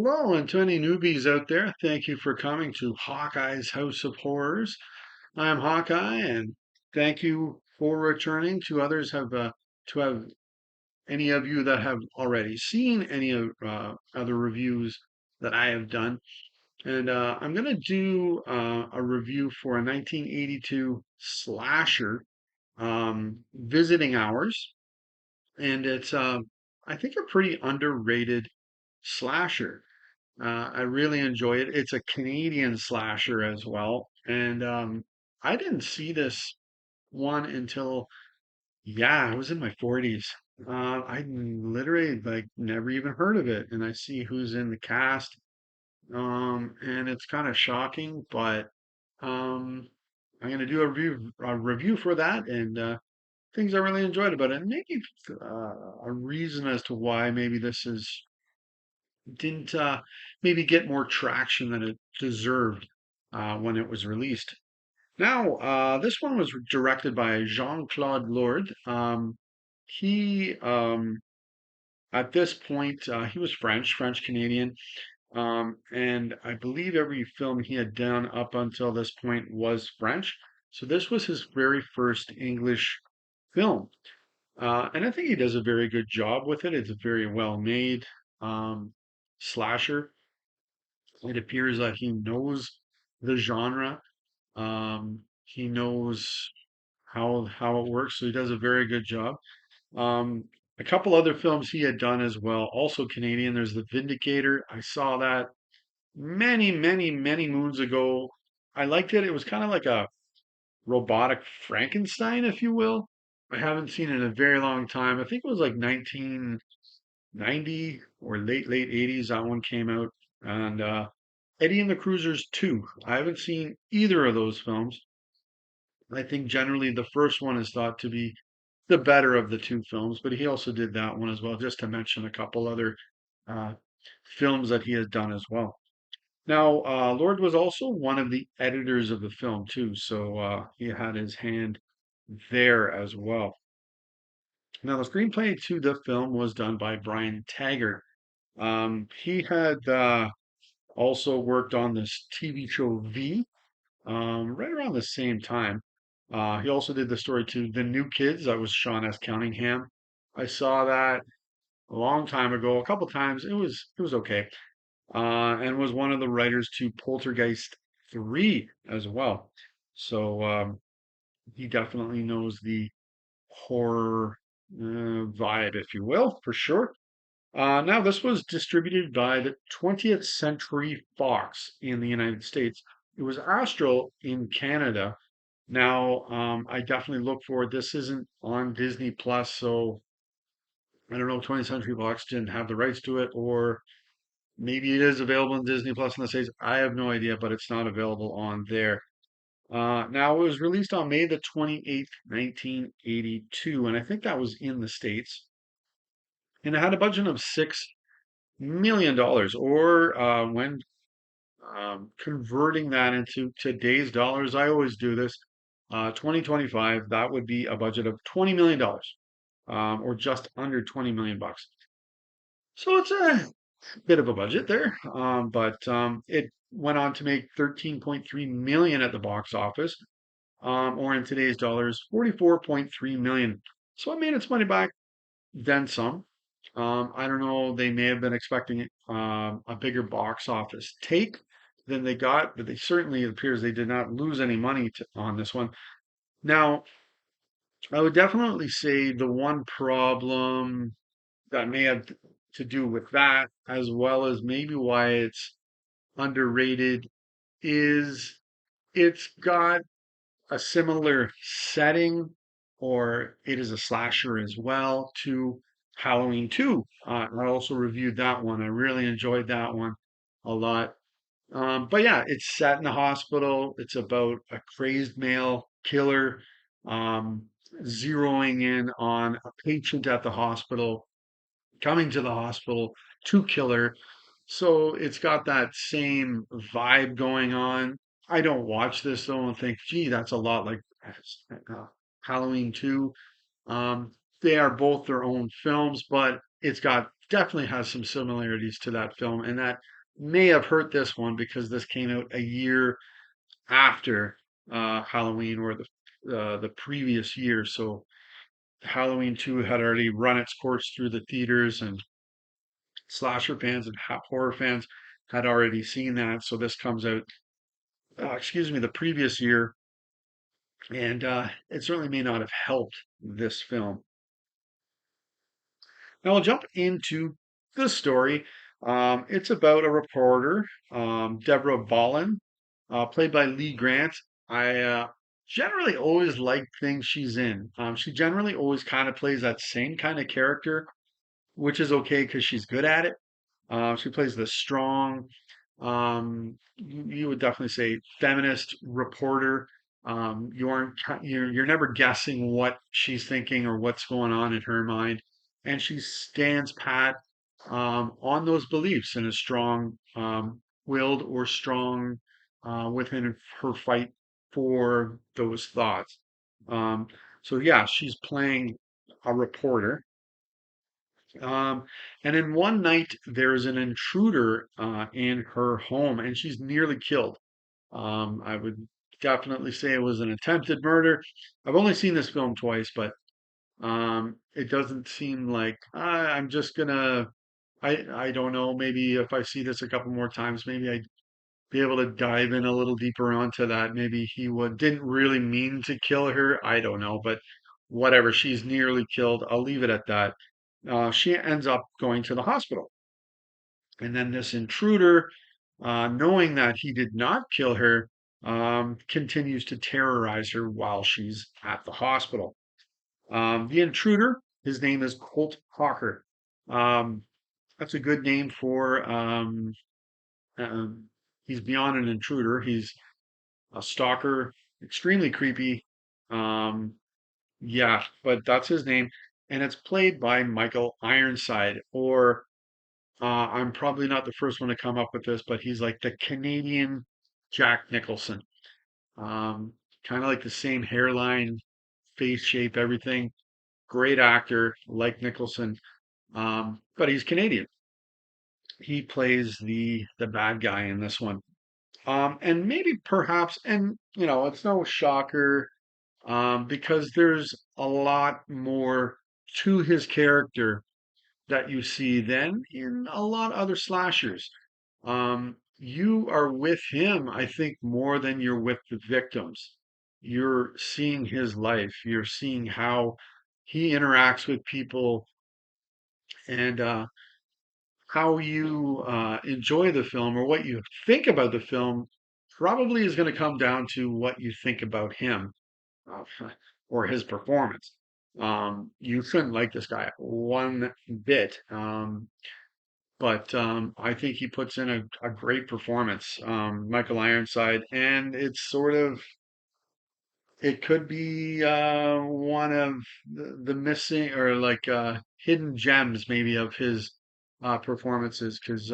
Hello, and to any newbies out there, thank you for coming to Hawkeye's House of Horrors. I'm Hawkeye, and thank you for returning. To others to have any of you that have already seen any of other reviews that I have done, and I'm gonna do a review for a 1982 slasher, Visiting Hours, and it's I think a pretty underrated slasher. I really enjoy it. It's a Canadian slasher as well. And I didn't see this one until, yeah, I was in my 40s. I literally like never even heard of it. And I see who's in the cast. And it's kind of shocking, but um, I'm going to do a review for that and things I really enjoyed about it. And maybe a reason as to why maybe this is didn't maybe get more traction than it deserved when it was released. Now, this one was directed by Jean-Claude Lord. He, at this point, he was French Canadian, and I believe every film he had done up until this point was French. So this was his very first English film. And I think he does a very good job with it. It's a very well made slasher. It appears that he knows the genre. He knows how it works, so he does a very good job. Um, a couple other films he had done as well, also Canadian. There's The Vindicator. I saw that many moons ago. I liked it. It was kind of like a robotic Frankenstein, if you will. I haven't seen it in a very long time. I think it was like 1990 or late 80s that one came out. And Eddie and the Cruisers 2. I haven't seen either of those films. I think generally the first one is thought to be the better of the two films, but he also did that one as well, just to mention a couple other uh, films that he has done as well. Now, Lord was also one of the editors of the film too, so he had his hand there as well. Now, the screenplay to the film was done by Brian Taggart. He had also worked on this TV show V, right around the same time. He also did the story to The New Kids. That was Sean S. Cunningham. I saw that a long time ago, a couple times. It was okay, and was one of the writers to Poltergeist 3 as well. So he definitely knows the horror vibe, if you will, for sure. Now, this was distributed by the 20th Century Fox in the United States. It was Astral in Canada. Now, I definitely look for it. This isn't on Disney Plus, so I don't know if 20th Century Fox didn't have the rights to it, or maybe it is available in Disney Plus in the States. I have no idea, but it's not available on there. Now, it was released on May the 28th, 1982, and I think that was in the States. And it had a budget of $6 million, or when converting that into today's dollars, I always do this. 2025, that would be a budget of $20 million, or just under 20 million bucks. So it's a bit of a budget there, but it went on to make 13.3 million at the box office, or in today's dollars, 44.3 million. So it made its money back, then some. I don't know. They may have been expecting a bigger box office take than they got, but they certainly, it appears they did not lose any money on this one. Now, I would definitely say the one problem that may have to do with that, as well as maybe why it's underrated, is it's got a similar setting, or it is a slasher as well, to Halloween 2. I also reviewed that one. I really enjoyed that one a lot. But yeah, it's set in a hospital. It's about a crazed male killer um, zeroing in on a patient at the hospital, coming to the hospital to kill her. So it's got that same vibe going on. I don't watch this though and think, gee, that's a lot like uh, Halloween 2. They are both their own films, but it's got definitely has some similarities to that film, and that may have hurt this one because this came out a year after Halloween or the previous year. So Halloween 2 had already run its course through the theaters, and slasher fans and horror fans had already seen that. So this comes out, excuse me, the previous year, and it certainly may not have helped this film. Now I'll jump into the story. It's about a reporter, Deborah Ballin, played by Lee Grant. I generally always like things she's in. She generally always kind of plays that same kind of character, which is okay because she's good at it. She plays the strong, you would definitely say feminist reporter. You aren't, you're never guessing what she's thinking or what's going on in her mind, and she stands pat on those beliefs and is strong, willed or strong within her fight for those thoughts. Um, so yeah, she's playing a reporter, um, and then one night there's an intruder in her home, and she's nearly killed. I would definitely say it was an attempted murder. I've only seen this film twice, but it doesn't seem like I'm just gonna. I don't know. Maybe if I see this a couple more times, maybe I'd be able to dive in a little deeper onto that. Maybe he would didn't really mean to kill her. I don't know, but whatever. She's nearly killed. I'll leave it at that. She ends up going to the hospital. And then this intruder, knowing that he did not kill her, continues to terrorize her while she's at the hospital. The intruder, his name is Colt Hawker. Um, that's a good name for, he's beyond an intruder. He's a stalker, extremely creepy. Um, yeah, but that's his name. And it's played by Michael Ironside, or I'm probably not the first one to come up with this, but he's like the Canadian Jack Nicholson. Um, kind of like the same hairline, face shape, everything. Great actor, like Nicholson, but he's Canadian. He plays the bad guy in this one. And maybe perhaps, and it's no shocker, because there's a lot more to his character that you see than in a lot of other slashers. You are with him, I think, more than you're with the victims. You're seeing his life, you're seeing how he interacts with people, and how you enjoy the film or what you think about the film probably is going to come down to what you think about him, uh, or his performance. You shouldn't like this guy one bit. But I think he puts in a great performance, Michael Ironside, and it's sort of it could be one of the missing or like hidden gems maybe of his performances because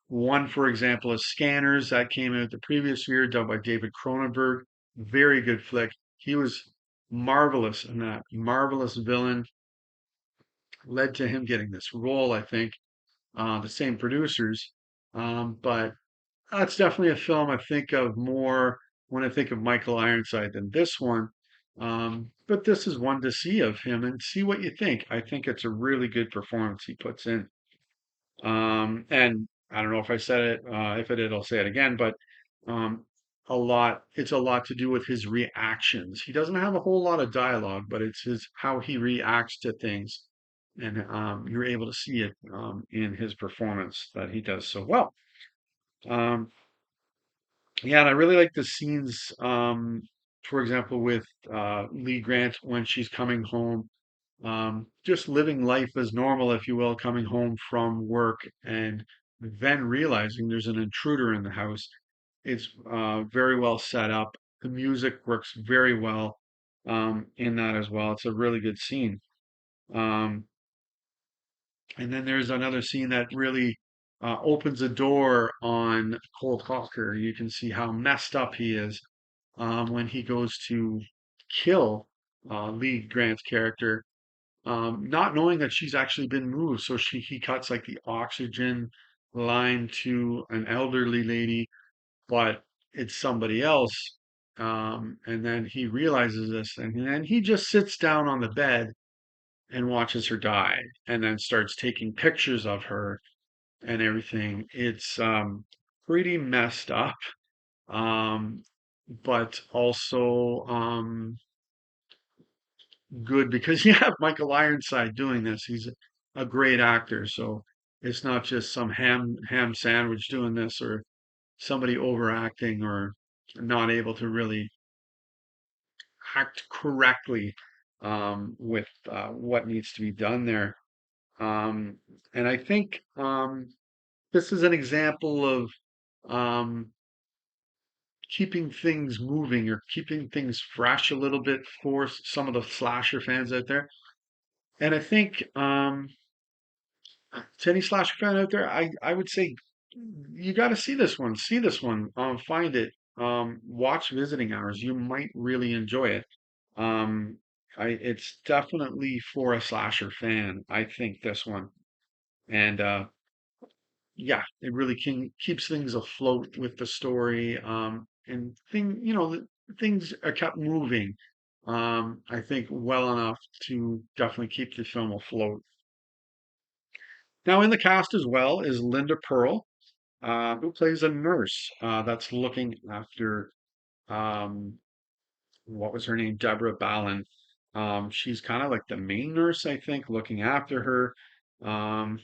one, for example, is Scanners that came out the previous year, done by David Cronenberg. Very good flick. He was marvelous in that. Marvelous villain led to him getting this role, I think. The same producers, but it's definitely a film I think of more when I think of Michael Ironside than this one. But this is one to see of him and see what you think. I think it's a really good performance he puts in. And I don't know if I said it. If I did, I'll say it again. But um, it's a lot to do with his reactions. He doesn't have a whole lot of dialogue, but it's his how he reacts to things, and you're able to see it in his performance that he does so well. Um, yeah, and I really like the scenes, for example, with Lee Grant when she's coming home, just living life as normal, if you will, coming home from work and then realizing there's an intruder in the house. It's very well set up. The music works very well in that as well. It's a really good scene. Um, and then there's another scene that really opens a door on Cold Hawker. You can see how messed up he is when he goes to kill Lee Grant's character. not knowing that she's actually been moved. So he cuts like the oxygen line to an elderly lady, but it's somebody else. And then he realizes this, and then he just sits down on the bed and watches her die, and then starts taking pictures of her and everything. It's pretty messed up, um, but also good because you have Michael Ironside doing this. He's a great actor, so it's not just some ham sandwich doing this or somebody overacting or not able to really act correctly with what needs to be done there. Um, and I think this is an example of um, keeping things moving or keeping things fresh a little bit for some of the slasher fans out there. And I think to any slasher fan out there, I would say you got to see this one. See this one. Find it. Watch Visiting Hours. You might really enjoy it. Um, it's definitely for a slasher fan. I think this one, and yeah, it really keeps things afloat with the story. And things are kept moving. I think well enough to definitely keep the film afloat. Now in the cast as well is Linda Pearl, who plays a nurse that's looking after um, what was her name? Deborah Ballin. She's kind of like the main nurse, I think, looking after her. Um,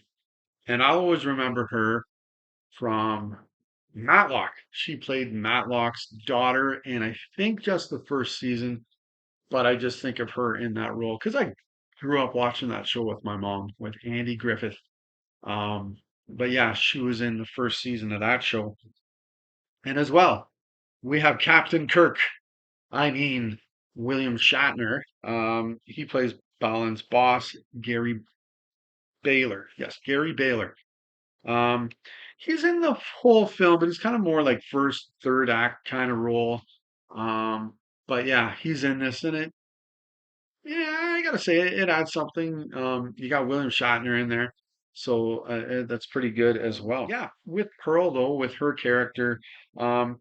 and I'll always remember her from Matlock. She played Matlock's daughter in, I think, just the first season, but I just think of her in that role because I grew up watching that show with my mom, with Andy Griffith. Um, but yeah, she was in the first season of that show. And as well, we have Captain Kirk. I mean, William Shatner. He plays Balin's boss, Gary Baylor. Yes, Gary Baylor. Um, he's in the whole film, but he's kind of more like first, third act kind of role. Um, but yeah, he's in this, and yeah, I gotta say, it adds something. You got William Shatner in there, so that's pretty good as well. Yeah, with Pearl though, with her character, um,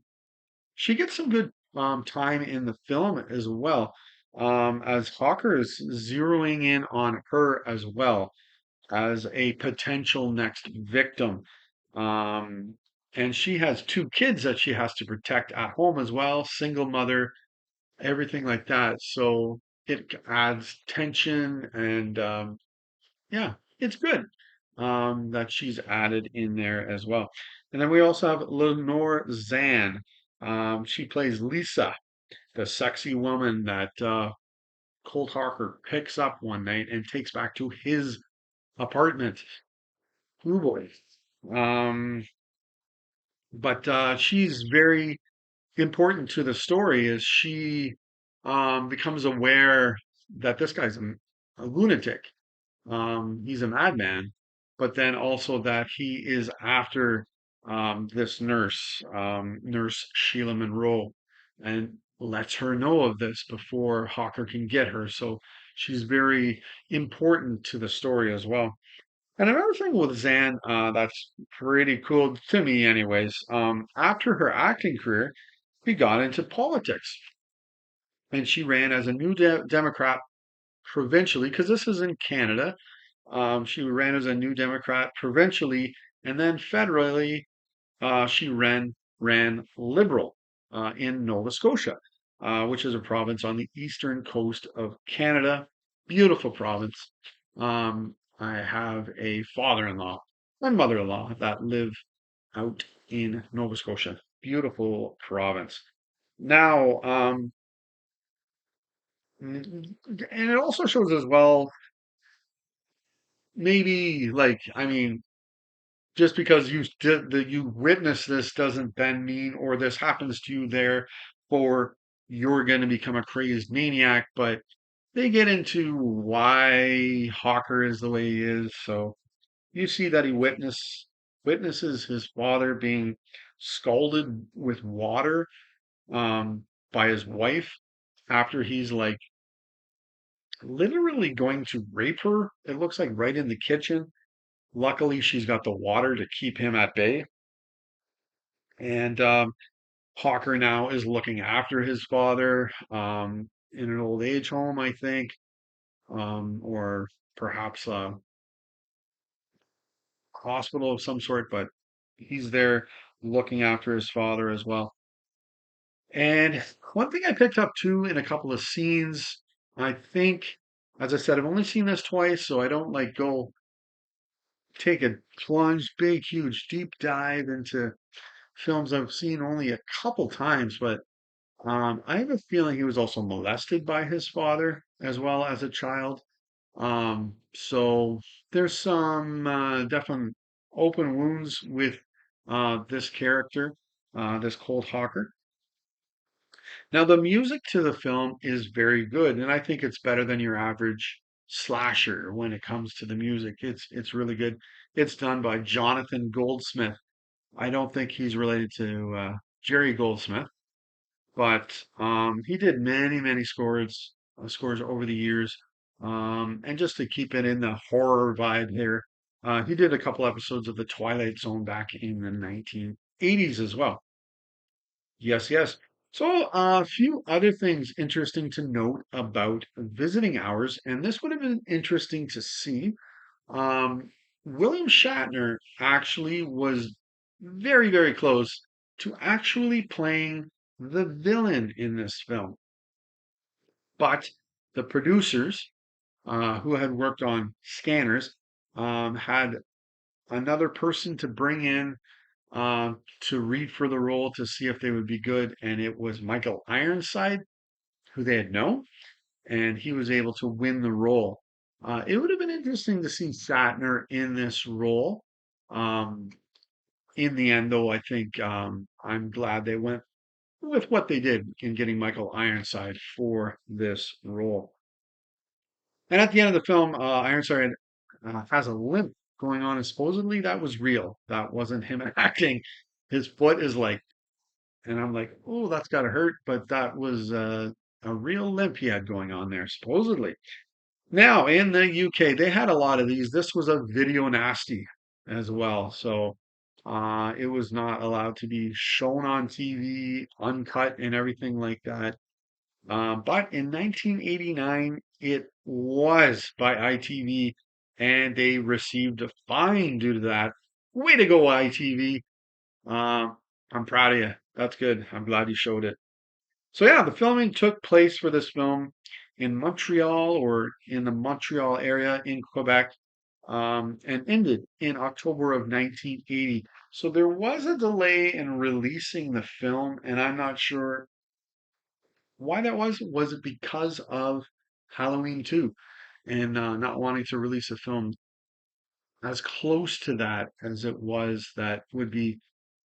she gets some good time in the film as well. As Hawker is zeroing in on her as well as a potential next victim. Um, and she has two kids that she has to protect at home as well, single mother, everything like that. So it adds tension and yeah, it's good that she's added in there as well. And then we also have Lenore Zan. She plays Lisa, the sexy woman that Colt Harker picks up one night and takes back to his apartment. Oh boy. Um, but she's very important to the story as she becomes aware that this guy's a lunatic. He's a madman, but then also that he is after this nurse, Nurse Sheila Monroe, and lets her know of this before Hawker can get her. So she's very important to the story as well. And another thing with Zan that's pretty cool to me, anyways, after her acting career, she got into politics and she ran as a New Democrat provincially, because this is in Canada. She ran as a New Democrat provincially, and then federally, she ran Liberal in Nova Scotia, which is a province on the eastern coast of Canada. Beautiful province. I have a father-in-law and mother-in-law that live out in Nova Scotia. Beautiful province. Now, and it also shows as well, maybe like, I mean, just because you did that you witness this doesn't then mean or this happens to you there for you're going to become a crazed maniac, but they get into why Hawker is the way he is. So you see that he witnesses his father being scalded with water by his wife after he's like literally going to rape her. It looks like right in the kitchen. Luckily, she's got the water to keep him at bay. And Hawker now is looking after his father in an old age home, I think, or perhaps a hospital of some sort, but he's there looking after his father as well. And one thing I picked up too in a couple of scenes, I think, as I said, I've only seen this twice, so I don't like go take a plunge, big, huge, deep dive into films I've seen only a couple times, but I have a feeling he was also molested by his father as well as a child. So there's some definite open wounds with this character, this Cold Hawker. Now, the music to the film is very good, and I think it's better than your average slasher when it comes to the music. It's really good. It's done by Jonathan Goldsmith. I don't think he's related to Jerry Goldsmith, but he did many scores over the years. And just to keep it in the horror vibe here, he did a couple episodes of The Twilight Zone back in the 1980s as well. Yes, yes. So, a few other things interesting to note about visiting hours, and this would have been interesting to see. Um, William Shatner actually was very close to actually playing the villain in this film. But the producers, who had worked on Scanners, had another person to bring in to read for the role to see if they would be good, and it was Michael Ironside, who they had known, and he was able to win the role. It would have been interesting to see Shatner in this role. Um, in the end, though, I think I'm glad they went with what they did in getting Michael Ironside for this role. And at the end of the film, Ironside has a limp going on, and supposedly that was real. That wasn't him acting. His foot is like, and I'm like, oh, that's gotta hurt. But that was a real limp he had going on there, supposedly. Now, in the UK, they had a lot of these. This was a video nasty as well. So it was not allowed to be shown on TV, uncut, and everything like that. But in 1989, it was by ITV, and they received a fine due to that. Way to go, ITV. I'm proud of you. That's good. I'm glad you showed it. So yeah, the filming took place for this film in Montreal or in the Montreal area in Quebec, and ended in October of 1980. So there was a delay in releasing the film, and I'm not sure why that was. Was it because of Halloween 2 and not wanting to release a film as close to that as it was that would be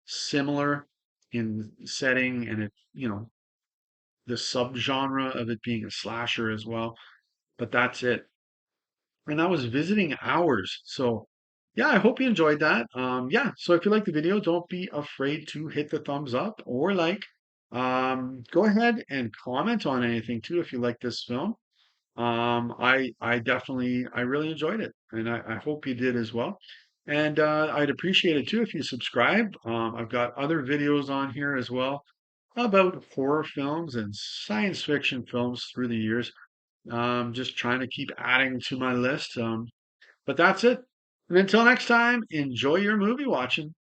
similar in setting and it, the subgenre of it being a slasher as well. But that's it. And that was visiting hours. So yeah, I hope you enjoyed that. Yeah, so if you like the video, don't be afraid to hit the thumbs up or like. Go ahead and comment on anything too if you like this film. I definitely I really enjoyed it, and I hope you did as well. And I'd appreciate it too if you subscribe. I've got other videos on here as well about horror films and science fiction films through the years. Just trying to keep adding to my list. But that's it. And until next time, enjoy your movie watching.